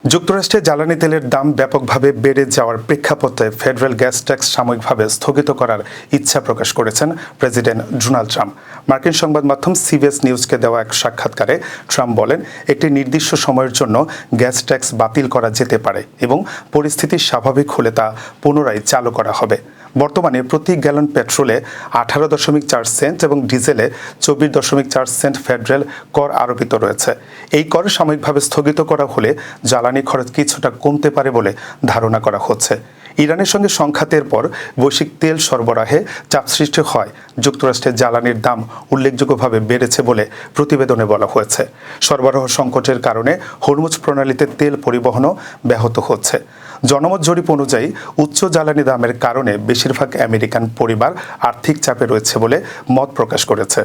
যুক্তরাষ্ট্রে জ্বালানি তেলের দাম ব্যাপকভাবে বেড়ে যাওয়ার প্রেক্ষাপটে ফেডারেল গ্যাস ট্যাক্স সাময়িকভাবে স্থগিত করার ইচ্ছা প্রকাশ করেছেন প্রেসিডেন্ট ডোনাল্ড ট্রাম্প। মার্কিন সংবাদ মাধ্যম সিবিএস নিউজকে দেওয়া এক সাক্ষাৎকারে ট্রাম্প বলেন, একটি নির্দিষ্ট সময়ের জন্য গ্যাস ট্যাক্স বাতিল করা যেতে পারে এবং পরিস্থিতি স্বাভাবিক হলে তা পুনরায় চালু করা হবে। বর্তমানে প্রতি গ্যালন পেট্রোলে 18.4 সেন্ট এবং ডিজেলে 24.4 সেন্ট ফেডারেল কর আরোপিত রয়েছে। এই কর সাময়িকভাবে স্থগিত করা হলে জ্বালানি খরচ কিছুটা কমতে পারে বলে ধারণা করা হচ্ছে। ইরানের সঙ্গে সংঘাতের পর বৈশ্বিক তেল সরবরাহে চাপ সৃষ্টি হয় যুক্তরাষ্ট্রের জ্বালানির দাম উল্লেখযোগ্যভাবে বেড়েছে বলে প্রতিবেদনে বলা হয়েছে। সরবরাহ সংকটের কারণে হরমুজ প্রণালীতে তেল পরিবহনও ব্যাহত হচ্ছে। জনমত জরিপ অনুযায়ী উচ্চ জ্বালানি দামের কারণে বেশিরভাগ আমেরিকান পরিবার আর্থিক চাপে রয়েছে বলে মত প্রকাশ করেছে।